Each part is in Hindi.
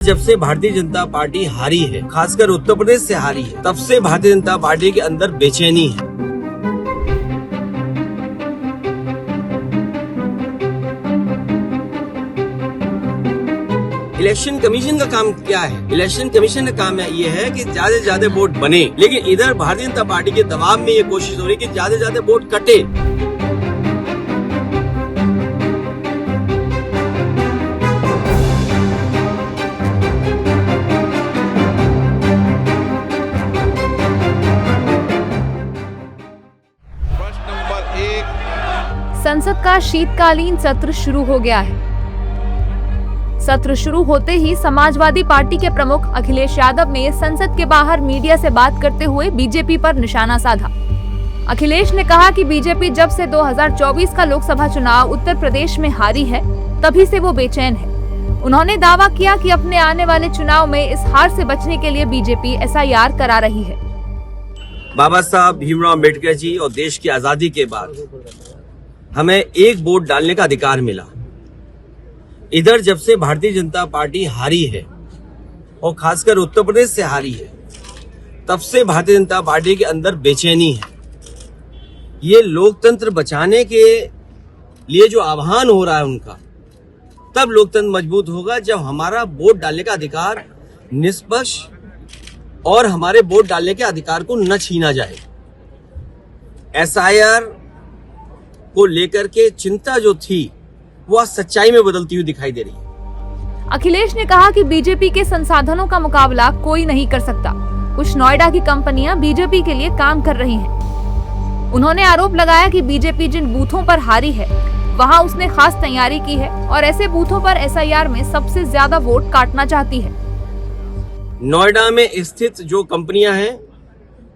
जब से भारतीय जनता पार्टी हारी है, खासकर उत्तर प्रदेश से हारी है, तब से भारतीय जनता पार्टी के अंदर बेचैनी है। इलेक्शन कमीशन का काम क्या है? इलेक्शन कमीशन का काम ये है कि ज्यादा से ज्यादा वोट बने, लेकिन इधर भारतीय जनता पार्टी के दबाव में ये कोशिश हो रही है कि ज्यादा से ज्यादा वोट कटे। संसद का शीतकालीन सत्र शुरू हो गया है। सत्र शुरू होते ही समाजवादी पार्टी के प्रमुख अखिलेश यादव ने संसद के बाहर मीडिया से बात करते हुए बीजेपी पर निशाना साधा। अखिलेश ने कहा कि बीजेपी जब से 2024 का लोकसभा चुनाव उत्तर प्रदेश में हारी है, तभी से वो बेचैन है। उन्होंने दावा किया कि अपने आने वाले चुनाव में इस हार से बचने के लिए बीजेपी SIR करा रही है। बाबा साहब भीमराव अम्बेडकर जी और देश की आजादी के बाद हमें एक वोट डालने का अधिकार मिला। इधर जब से भारतीय जनता पार्टी हारी है और खासकर उत्तर प्रदेश से हारी है, तब से भारतीय जनता पार्टी के अंदर बेचैनी है। ये लोकतंत्र बचाने के लिए जो आह्वान हो रहा है उनका, तब लोकतंत्र मजबूत होगा जब हमारा वोट डालने का अधिकार निष्पक्ष और हमारे वोट डालने के अधिकार को न छीना जाए। SIR को लेकर के चिंता जो थी वो आज सच्चाई में बदलती हुई दिखाई दे रही है। अखिलेश ने कहा कि बीजेपी के संसाधनों का मुकाबला कोई नहीं कर सकता। कुछ नोएडा की कंपनियां बीजेपी के लिए काम कर रही हैं। उन्होंने आरोप लगाया कि बीजेपी जिन बूथों पर हारी है, वहां उसने खास तैयारी की है और ऐसे बूथों पर SIR में सबसे ज्यादा वोट काटना चाहती है। नोएडा में स्थित जो कंपनियां हैं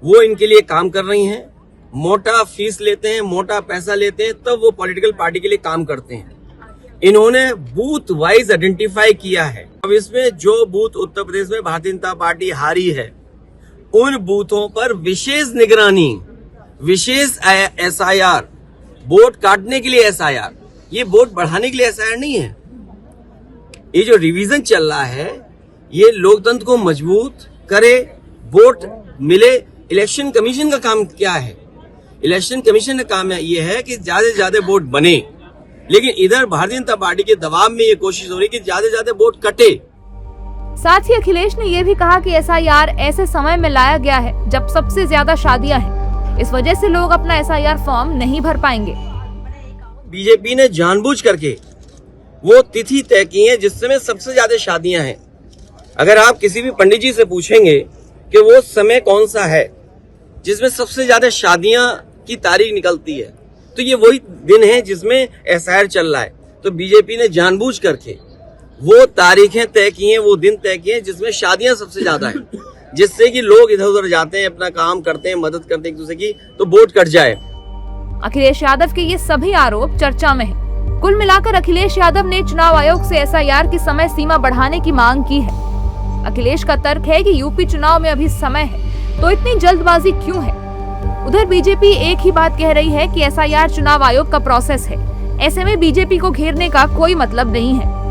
वो इनके लिए काम कर रही हैं, मोटा फीस लेते हैं, मोटा पैसा लेते हैं, तब वो पॉलिटिकल पार्टी के लिए काम करते हैं। इन्होंने बूथ वाइज आइडेंटिफाई किया है। अब इसमें जो बूथ उत्तर प्रदेश में भारतीय जनता पार्टी हारी है, उन बूथों पर विशेष निगरानी, विशेष SIR, वोट काटने के लिए SIR, ये वोट बढ़ाने के लिए SIR नहीं है। ये जो रिवीजन चल रहा है, ये लोकतंत्र को मजबूत करे, वोट मिले। इलेक्शन कमीशन का काम क्या है? इलेक्शन कमीशन का काम ये है कि ज्यादा से ज्यादा वोट बने, लेकिन इधर भारतीय जनता पार्टी के दबाव में ये कोशिश हो रही है कि ज्यादा से ज्यादा वोट कटे। साथ ही अखिलेश ने यह भी कहा कि SIR ऐसे समय में लाया गया है जब सबसे ज्यादा शादियां हैं। इस वजह से लोग अपना SIR फॉर्म नहीं भर पाएंगे। बीजेपी ने जानबूझ करके वो तिथि तय की है जिस समय सबसे ज्यादा शादियां हैं। अगर आप किसी भी पंडित जी से पूछेंगे कि वो समय कौन सा है जिसमें सबसे ज्यादा शादियां की तारीख निकलती है, तो ये वही दिन है जिसमें SIR चल रहा है। तो बीजेपी ने जानबूझ करके वो तारीखें तय की हैं, वो दिन तय किए हैं जिसमें शादियां सबसे ज्यादा हैं, जिससे कि लोग इधर उधर जाते हैं, अपना काम करते हैं, मदद करते हैं एक दूसरे की, तो वोट कट जाए। अखिलेश यादव के ये सभी आरोप चर्चा में है। कुल मिलाकर अखिलेश यादव ने चुनाव आयोग से SIR की समय सीमा बढ़ाने की मांग की है। अखिलेश का तर्क है कि यूपी चुनाव में अभी समय है, तो इतनी जल्दबाजी क्यों है? उधर बीजेपी एक ही बात कह रही है कि SIR चुनाव आयोग का प्रोसेस है। ऐसे में बीजेपी को घेरने का कोई मतलब नहीं है।